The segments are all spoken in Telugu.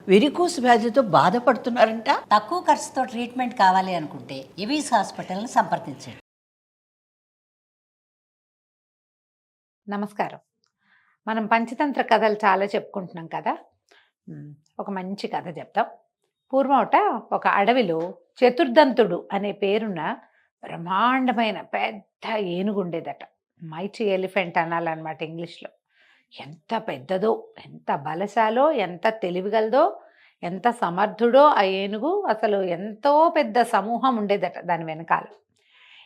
వెరికోస్ వ్యాధితో బాధపడుతున్నారంట. తక్కువ ఖర్చుతో ట్రీట్మెంట్ కావాలి అనుకుంటే ఎవిస్ హాస్పిటల్ని సంప్రదించండి. నమస్కారం. మనం పంచతంత్ర కథలు చాలా చెప్పుకుంటున్నాం కదా. ఒక మంచి కథ చెప్తాం. పూర్వమట ఒక అడవిలో చతుర్దంతుడు అనే పేరున్న బ్రహ్మాండమైన పెద్ద ఏనుగు ఉండేదట. మైటీ ఎలిఫెంట్ అనాలన్నమాట ఇంగ్లీష్లో. ఎంత పెద్దదో, ఎంత బలశాలో, ఎంత తెలివిగలదో, ఎంత సమర్థుడో ఆ ఏనుగు. అసలు ఎంతో పెద్ద సమూహం ఉండేదట దాని వెనకాల.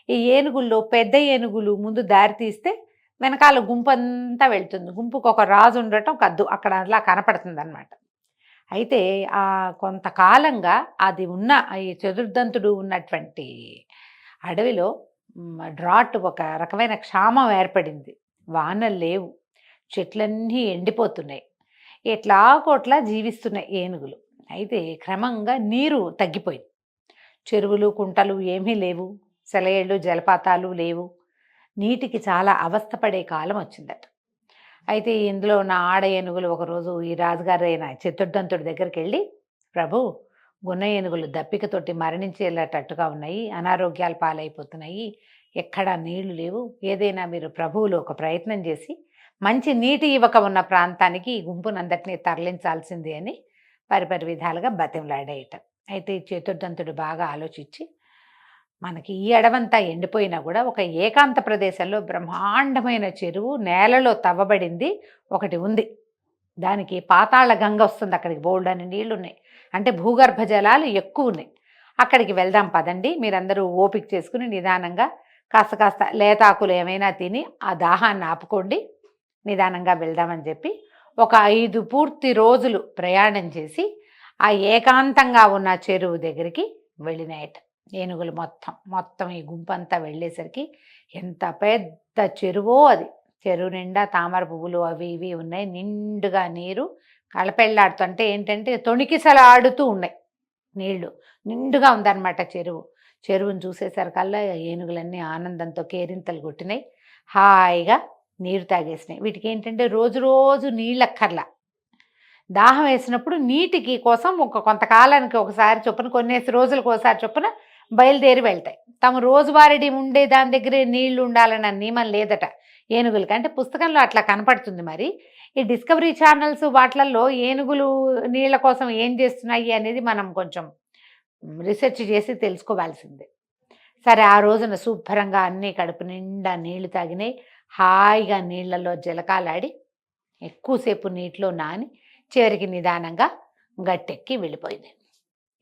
ఈ ఏనుగుల్లో పెద్ద ఏనుగులు ముందు దారి తీస్తే వెనకాల గుంపు అంతా వెళ్తుంది. గుంపుకు ఒక రాజు ఉండటం కద్దు అక్కడ అలా కనపడుతుంది అనమాట. అయితే ఆ కొంతకాలంగా అది ఉన్న ఈ చతుర్దంతుడు ఉన్నటువంటి అడవిలో డ్రాట్, ఒక రకమైన క్షామం ఏర్పడింది. వానలు లేవు, చెట్లన్నీ ఎండిపోతున్నాయి. ఎట్లాగోట్లా జీవిస్తున్నాయి ఏనుగులు. అయితే క్రమంగా నీరు తగ్గిపోయింది. చెరువులు కుంటలు ఏమీ లేవు, సెలయేళ్ళు జలపాతాలు లేవు. నీటికి చాలా అవస్థపడే కాలం వచ్చిందట. అయితే ఇందులో ఉన్న ఆడ ఏనుగులు ఒకరోజు ఈ రాజుగారు అయిన చతుర్దంతుడి దగ్గరికి వెళ్ళి, ప్రభు, గున్న ఏనుగులు దప్పికతోటి మరణించేటట్టుగా ఉన్నాయి, అనారోగ్యాలు పాలైపోతున్నాయి, ఎక్కడా నీళ్లు లేవు, ఏదైనా మీరు ప్రభువులు ఒక ప్రయత్నం చేసి మంచి నీటి ఇవ్వక ఉన్న ప్రాంతానికి ఈ గుంపునందరినీ తరలించాల్సింది అని పరిపరి విధాలుగా బతిమలాడేయటం. అయితే ఈ చతుర్దంతుడు బాగా ఆలోచించి, మనకి ఈ అడవంతా ఎండిపోయినా కూడా ఒక ఏకాంత ప్రదేశంలో బ్రహ్మాండమైన చెరువు నేలలో తవ్వబడింది ఒకటి ఉంది. దానికి పాతాళ గంగ వస్తుంది, అక్కడికి బోల్డ్ అని నీళ్లు ఉన్నాయి, అంటే భూగర్భ జలాలు ఎక్కువ ఉన్నాయి. అక్కడికి వెళ్దాం పదండి, మీరందరూ ఓపిక చేసుకుని నిదానంగా కాస్త కాస్త లేతాకులు ఏమైనా తిని ఆ దాహాన్ని ఆపుకోండి, నిదానంగా వెళ్దామని చెప్పి ఒక 5 పూర్తి రోజులు ప్రయాణం చేసి ఆ ఏకాంతంగా ఉన్న చెరువు దగ్గరికి వెళ్ళినాయట ఏనుగులు. మొత్తం ఈ గుంపంతా వెళ్ళేసరికి ఎంత పెద్ద చెరువో అది. చెరువు నిండా తామర పువ్వులు అవి ఇవి ఉన్నాయి, నిండుగా నీరు కళపెళ్ళాడుతుంటే ఏంటంటే తొణికిసలాడుతూ ఉన్నాయి నీళ్లు, నిండుగా ఉందన్నమాట చెరువును చూసేసరికల్లా ఏనుగులన్నీ ఆనందంతో కేరింతలు కొట్టినాయి, హాయిగా నీరు తాగేసినాయి. వీటికి ఏంటంటే రోజు రోజు నీళ్ళక్కర్లా. దాహం వేసినప్పుడు నీటికి కోసం కొంతకాలానికి ఒకసారి చొప్పున, కొన్నేసి రోజులకు ఒకసారి చొప్పున బయలుదేరి వెళ్తాయి. తమ రోజువారీ ఉండే దాని దగ్గరే నీళ్లు ఉండాలన్న నియమం లేదట ఏనుగులకి. అంటే పుస్తకంలో అట్లా కనపడుతుంది. మరి ఈ డిస్కవరీ ఛానల్స్ వాటిల్లో ఏనుగులు నీళ్ల కోసం ఏం చేస్తున్నాయి అనేది మనం కొంచెం రీసెర్చ్ చేసి తెలుసుకోవాల్సిందే. సరే, ఆ రోజున శుభ్రంగా అన్నీ కడుపు నిండా నీళ్లు తాగినాయి, హాయిగా నీళ్లలో జలకాలాడి ఎక్కువసేపు నీటిలో నాని చివరికి నిదానంగా గట్టెక్కి వెళ్ళిపోయింది.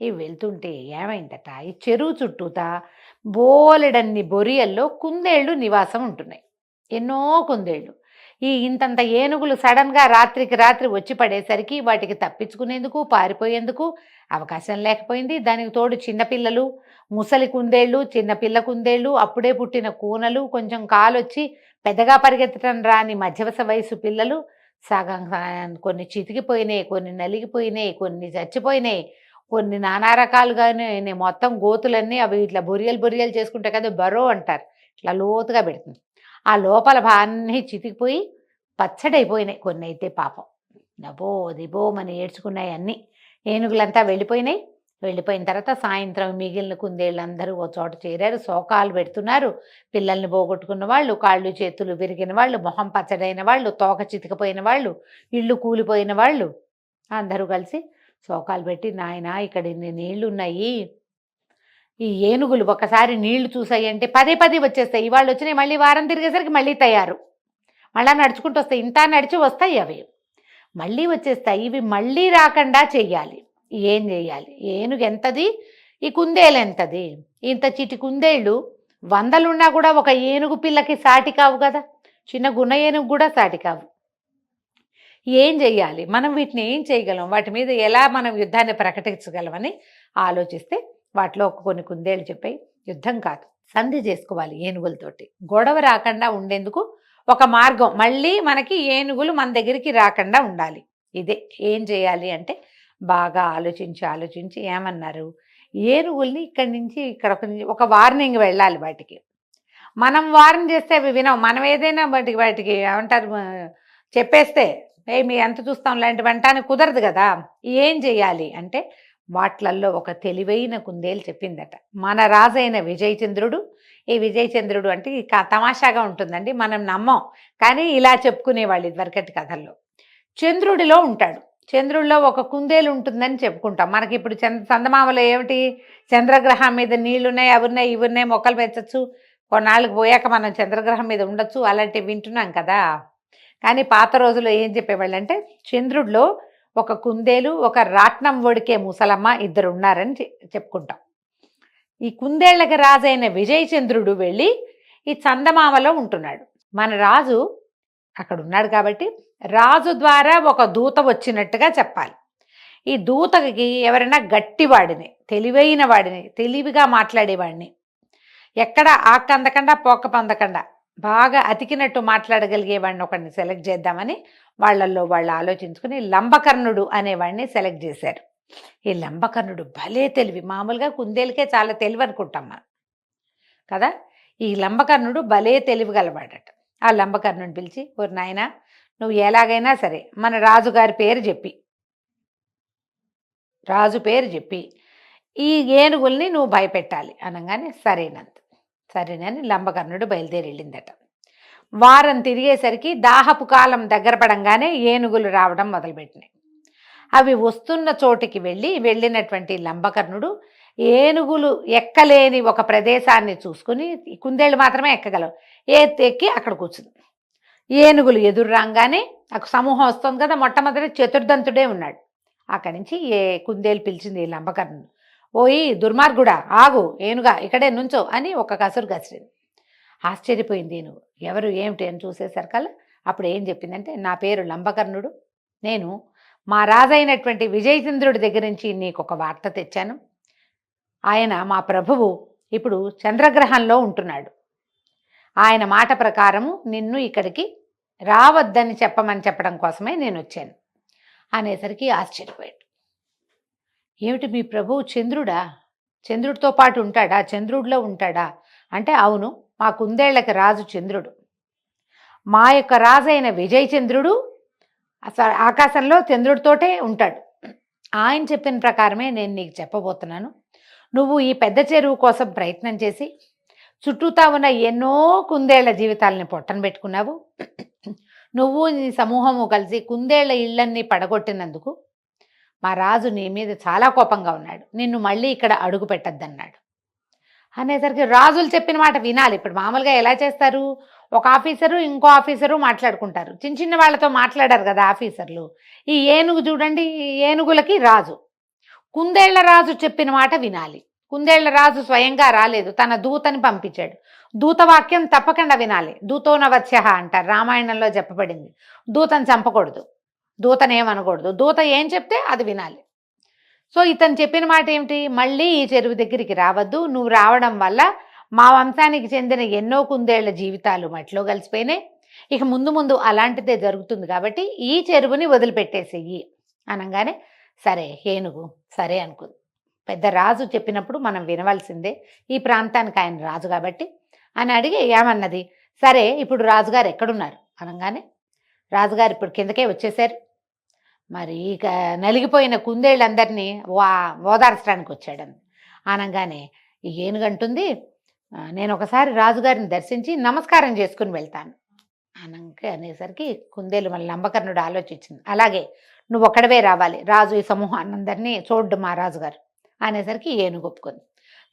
ఇవి వెళ్తుంటే ఏమైందట, ఈ చెరువు చుట్టూతా బోలెడన్ని బొరియల్లో కుందేళ్ళు నివాసం ఉంటున్నాయి, ఎన్నో కుందేళ్ళు. ఇంతంత ఏనుగులు సడన్గా రాత్రికి రాత్రి వచ్చి పడేసరికి వాటికి తప్పించుకునేందుకు పారిపోయేందుకు అవకాశం లేకపోయింది. దానికి తోడు చిన్నపిల్లలు, ముసలి కుందేళ్ళు, చిన్నపిల్ల కుందేళ్ళు, అప్పుడే పుట్టిన కూనలు, కొంచెం కాలొచ్చి పెద్దగా పరిగెత్తడం రాని మధ్యవస వయసు పిల్లలు, సగం కొన్ని చితికిపోయినాయి, కొన్ని నలిగిపోయినాయి, కొన్ని చచ్చిపోయినాయి, కొన్ని నానా రకాలుగానే మొత్తం గోతులన్నీ అవి ఇట్లా బొరియలు చేసుకుంటే కదా బరో అంటారు, ఇట్లా లోతుగా పెడుతుంది. ఆ లోపల అన్నీ చితికిపోయి పచ్చడైపోయినాయి. కొన్ని అయితే పాపం నబో దిబోమని ఏడ్చుకున్నాయి అన్నీ. ఏనుగులంతా వెళ్ళిపోయినాయి. వెళ్ళిపోయిన తర్వాత సాయంత్రం మిగిలిన కుందేళ్ళందరూ ఓ చోట చేరారు, శోకాలు పెడుతున్నారు. పిల్లల్ని పోగొట్టుకున్న వాళ్ళు, కాళ్ళు చేతులు విరిగిన వాళ్ళు, మొహం పచ్చడైన వాళ్ళు, తోక చితికిపోయిన వాళ్ళు, ఇళ్ళు కూలిపోయిన వాళ్ళు అందరూ కలిసి శోకాలు పెట్టి, నాయనా ఇక్కడ ఇన్ని నీళ్లు ఉన్నాయి, ఈ ఏనుగులు ఒకసారి నీళ్లు చూసాయి అంటే పదే పదే వచ్చేస్తాయి, ఇవాళ వచ్చినాయి మళ్ళీ వారం తిరిగేసరికి మళ్ళీ తయారు, మళ్ళీ నడుచుకుంటూ వస్తాయి, ఇంత నడిచి వస్తాయి, అవి మళ్ళీ వచ్చేస్తాయి, ఇవి మళ్ళీ రాకుండా చెయ్యాలి. ఏం చెయ్యాలి? ఏనుగు ఎంతది, ఈ కుందేలు ఎంతది? ఇంత చిటి కుందేళ్ళు 100 కూడా ఒక ఏనుగు పిల్లకి సాటి కావు కదా, చిన్న గున్న ఏనుగు కూడా సాటి కావు. ఏం చెయ్యాలి? మనం వీటిని ఏం చేయగలం, వాటి మీద ఎలా మనం యుద్ధాన్ని ప్రకటించగలమని ఆలోచిస్తే వాటిలో కొన్ని కుందేళ్ళు చెప్పాయి, యుద్ధం కాదు, సంధి చేసుకోవాలి ఏనుగులతోటి, గొడవ రాకుండా ఉండేందుకు ఒక మార్గం, మళ్ళీ మనకి ఏనుగులు మన దగ్గరికి రాకుండా ఉండాలి. ఇదే ఏం చేయాలి అంటే బాగా ఆలోచించి ఏమన్నారు, ఏనుగుల్ని ఇక్కడి నుంచి ఇక్కడ ఒక వార్నింగ్ వెళ్ళాలి వాటికి. మనం వార్న్ చేస్తే అవి వినవు, మనం ఏదైనా వాటికి ఏమంటారు చెప్పేస్తే మీ ఎంత చూస్తాం లాంటి వంటానికి కుదరదు కదా. ఏం చెయ్యాలి అంటే వాట్లల్లో ఒక తెలివైన కుందేలు చెప్పిందట. మన రాజైన విజయచంద్రుడు, ఈ విజయచంద్రుడు అంటే తమాషాగా ఉంటుందండి, మనం నమ్మం, కానీ ఇలా చెప్పుకునేవాళ్ళు ఇదివరకటి కథల్లో. చంద్రుడిలో ఉంటాడు, చంద్రుడిలో ఒక కుందేలు ఉంటుందని చెప్పుకుంటాం. మనకి ఇప్పుడు చందమామలో ఏమిటి, చంద్రగ్రహం మీద నీళ్లున్నాయి, అవున్నాయి ఇవున్నాయి, మొక్కలు పెంచచ్చు, కొన్నాళ్ళకి పోయాక మనం చంద్రగ్రహం మీద ఉండొచ్చు, అలాంటివి వింటున్నాం కదా. కానీ పాత రోజుల్లో ఏం చెప్పేవాళ్ళు అంటే చంద్రుడిలో ఒక కుందేలు, ఒక రాట్నం ఒడికే ముసలమ్మ ఇద్దరు ఉన్నారని చెప్పుకుంటాం. ఈ కుందేళ్లకి రాజైన విజయచంద్రుడు వెళ్ళి ఈ చందమామలో ఉంటున్నాడు. మన రాజు అక్కడ ఉన్నాడు కాబట్టి రాజు ద్వారా ఒక దూత వచ్చినట్టుగా చెప్పాలి. ఈ దూతకి ఎవరైనా గట్టివాడిని, తెలివైన వాడిని, తెలివిగా మాట్లాడేవాడిని, ఎక్కడ ఆకందకుండా పోక పొందకుండా బాగా అతికినట్టు మాట్లాడగలిగేవాడిని ఒకడిని సెలెక్ట్ చేద్దామని వాళ్ళల్లో వాళ్ళు ఆలోచించుకుని లంబకర్ణుడు అనేవాడిని సెలెక్ట్ చేశారు. ఈ లంబకర్ణుడు భలే తెలివి, మామూలుగా కుందేలుకే చాలా తెలివి అనుకుంటాం మనం కదా. ఈ లంబకర్ణుడు భలే తెలివి గలవాడట. ఆ లంబకర్ణుని పిలిచి, ఓరి నాయనా, నువ్వు ఎలాగైనా సరే మన రాజుగారి పేరు చెప్పి, రాజు పేరు చెప్పి ఈ ఏనుగుల్ని నువ్వు భయపెట్టాలి అనగానే సరేనని లంబకర్ణుడు బయలుదేరి వెళ్ళిందట. వారం తిరిగేసరికి దాహపు కాలం దగ్గర పడంగానే ఏనుగులు రావడం మొదలుపెట్టినాయి. అవి వస్తున్న చోటికి వెళ్ళినటువంటి లంబకర్ణుడు ఏనుగులు ఎక్కలేని ఒక ప్రదేశాన్ని చూసుకుని, కుందేళ్ళు మాత్రమే ఎక్కగలవు, ఎక్కి అక్కడ కూర్చుంది. ఏనుగులు ఎదురు రాగానే ఒక సమూహం వస్తుంది కదా, మొట్టమొదటి చతుర్దంతుడే ఉన్నాడు. అక్కడి నుంచి కుందేలు పిలిచింది లంబకర్ణుడు, ఓయి దుర్మార్గుడా, ఆగు, ఏనుగా ఇక్కడే నుంచో అని ఒక కసురు కసిరింది. ఆశ్చర్యపోయింది ఏనుగు, ఎవరు ఏమిటి అని చూసేసరికల్లా అప్పుడు ఏం చెప్పిందంటే, నా పేరు లంబకర్ణుడు, నేను మా రాజైనటువంటి విజయచంద్రుడి దగ్గర నుంచి నీకు ఒక వార్త తెచ్చాను. ఆయన మా ప్రభువు ఇప్పుడు చంద్రగ్రహంలో ఉంటున్నాడు. ఆయన మాట ప్రకారము నిన్ను ఇక్కడికి రావద్దని చెప్పడం కోసమే నేను వచ్చాను అనేసరికి ఆశ్చర్యపోయాడు. ఏమిటి మీ ప్రభువు చంద్రుడా, చంద్రుడితో పాటు ఉంటాడా, చంద్రుడిలో ఉంటాడా అంటే, అవును, మా కుందేళ్లకి రాజు చంద్రుడు, మా యొక్క రాజైన విజయచంద్రుడు ఆకాశంలో చంద్రుడితోటే ఉంటాడు. ఆయన చెప్పిన ప్రకారమే నేను నీకు చెప్పబోతున్నాను. నువ్వు ఈ పెద్ద చెరువు కోసం ప్రయత్నం చేసి చుట్టూతా ఉన్న ఎన్నో కుందేళ్ల జీవితాలని పొట్టన పెట్టుకున్నావు. నువ్వు నీ సమూహము కలిసి కుందేళ్ల ఇళ్లన్నీ పడగొట్టినందుకు మా రాజు నీ మీద చాలా కోపంగా ఉన్నాడు, నిన్ను మళ్ళీ ఇక్కడ అడుగు పెట్టద్దన్నాడు. అనేసరికి రాజులు చెప్పిన మాట వినాలి. ఇప్పుడు మామూలుగా ఎలా చేస్తారు, ఒక ఆఫీసరు ఇంకో ఆఫీసరు మాట్లాడుకుంటారు, చిన్న చిన్న వాళ్ళతో మాట్లాడారు కదా ఆఫీసర్లు. ఈ ఏనుగు చూడండి, ఏనుగులకి రాజు, కుందేళ్ల రాజు చెప్పిన మాట వినాలి. కుందేళ్ల రాజు స్వయంగా రాలేదు, తన దూతని పంపించాడు. దూతవాక్యం తప్పకుండా వినాలి. దూతోనవత్స్య అంటారు, రామాయణంలో చెప్పబడింది. దూతని చంపకూడదు, దూతనేమనకూడదు, దూత ఏం చెప్తే అది వినాలి. సో ఇతను చెప్పిన మాట ఏమిటి, మళ్ళీ ఈ చెరువు దగ్గరికి రావద్దు, నువ్వు రావడం వల్ల మా వంశానికి చెందిన ఎన్నో కుందేళ్ల జీవితాలు మట్టిలో కలిసిపోయినాయి, ఇక ముందు ముందు అలాంటిదే జరుగుతుంది, కాబట్టి ఈ చెరువుని వదిలిపెట్టేసేయి అనగానే సరే ఏనుగు సరే అనుకుంది. పెద్ద రాజు చెప్పినప్పుడు మనం వినవలసిందే, ఈ ప్రాంతానికి ఆయన రాజు కాబట్టి అని అడిగి ఏమన్నది, సరే ఇప్పుడు రాజుగారు ఎక్కడున్నారు అనగానే, రాజుగారు ఇప్పుడు కిందకే వచ్చేసారు, మరి ఇక నలిగిపోయిన కుందేళ్ళందరినీ ఓదార్చడానికి వచ్చాడని అనగానే ఈ ఏనుగంటుంది, నేను ఒకసారి రాజుగారిని దర్శించి నమస్కారం చేసుకుని వెళ్తాను అనేసరికి కుందేలు మళ్ళీ లంబకర్ణుడు ఆలోచించింది, అలాగే నువ్వు ఒక్కడవే రావాలి, రాజు ఈ సమూహాన్ని అందరినీ చూడ్డు మా రాజుగారు అనేసరికి ఏనుగు ఒప్పుకుంది.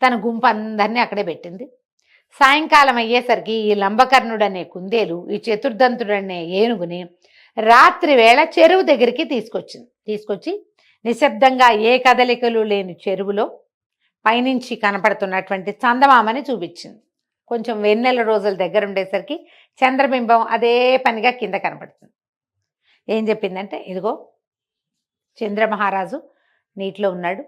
తన గుంపు అందరినీ అక్కడే పెట్టింది. సాయంకాలం అయ్యేసరికి ఈ లంబకర్ణుడు అనే కుందేలు ఈ చతుర్దంతుడు అనే ఏనుగుని రాత్రి వేళ చెరువు దగ్గరికి తీసుకొచ్చి నిశ్శబ్దంగా ఏ కదలికలు లేని చెరువులో పైనుంచి కనపడుతున్నటువంటి చందమామని చూపించింది. కొంచెం వెన్నెల రోజుల దగ్గర ఉండేసరికి చంద్రబింబం అదే పనిగా కింద కనపడుతుంది. ఏం చెప్పిందంటే, ఇదిగో చంద్రమహారాజు నీటిలో ఉన్నాడు,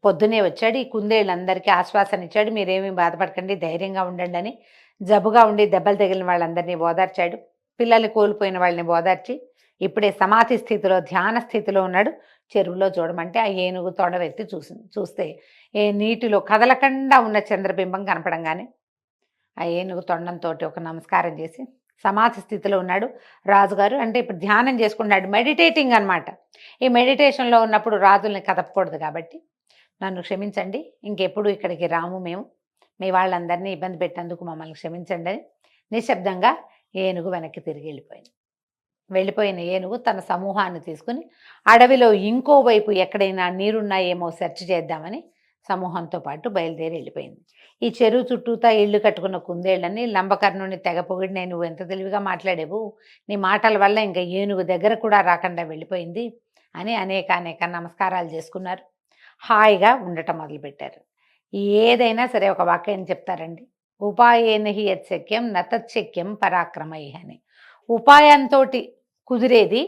పొద్దునే వచ్చాడు, ఈ కుందేళ్ళందరికీ ఆశ్వాసన ఇచ్చాడు, మీరేమీ బాధపడకండి, ధైర్యంగా ఉండండి అని. జబ్బుగా ఉండి దెబ్బలు తగిలిన వాళ్ళందరినీ ఓదార్చాడు, పిల్లలు కోల్పోయిన వాళ్ళని ఓదార్చి ఇప్పుడే సమాధి స్థితిలో ధ్యాన స్థితిలో ఉన్నాడు, చెరువులో చూడమంటే ఆ ఏనుగు తొడవెత్తి చూస్తే ఏ నీటిలో కదలకుండా ఉన్న చంద్రబింబం కనపడంగానే ఆ ఏనుగు తొండంతో ఒక నమస్కారం చేసి సమాధి స్థితిలో ఉన్నాడు రాజుగారు. అంటే ఇప్పుడు ధ్యానం చేసుకుంటున్నాడు, మెడిటేటింగ్ అన్నమాట. ఈ మెడిటేషన్లో ఉన్నప్పుడు రాజుల్ని కదపకూడదు కాబట్టి నన్ను క్షమించండి, ఇంకెప్పుడు ఇక్కడికి రాము మేము, మీ వాళ్ళందరినీ ఇబ్బంది పెట్టేందుకు మమ్మల్ని క్షమించండి అని నిశ్శబ్దంగా ఏనుగు వెనక్కి తిరిగి వెళ్ళిపోయిన ఏనుగు తన సమూహాన్ని తీసుకుని అడవిలో ఇంకోవైపు ఎక్కడైనా నీరున్నాయేమో సెర్చ్ చేద్దామని సమూహంతో పాటు బయలుదేరి వెళ్ళిపోయింది. ఈ చెరువు చుట్టూతా ఇళ్ళు కట్టుకున్న కుందేళ్ళని లంబకర్ణుని తెగ పొగిడి, నేను నువ్వు ఎంత తెలివిగా మాట్లాడేవు, నీ మాటల వల్ల ఇంకా ఏనుగు దగ్గర కూడా రాకుండా వెళ్ళిపోయింది అని అనేక నమస్కారాలు చేసుకున్నారు. హాయిగా ఉండటం మొదలుపెట్టారు. ఏదైనా సరే ఒక వాక్యం చెప్తారండి, ఉపాయేన హి యత్శక్యం నతత్శక్యం పరాక్రమై అని. ఉపాయంతో కుదిరేది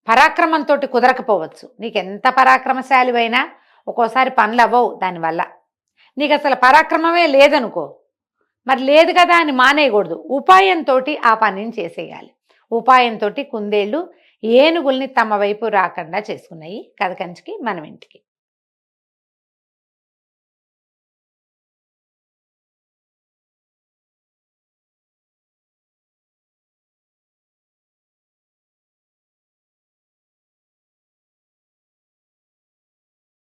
పరాక్రమంతో కుదరకపోవచ్చు. నీకు ఎంత పరాక్రమశాలివైనా ఒక్కోసారి పనులు అవ్వవు దానివల్ల. నీకు అసలు పరాక్రమమే లేదనుకో, మరి లేదు కదా అని మానేయకూడదు, ఉపాయంతో ఆ పనిని చేసేయాలి. ఉపాయంతో కుందేళ్ళు ఏనుగుల్ని తమ వైపు రాకుండా చేసుకున్నాయి. కథ కంచికి మనం ఇంటికి.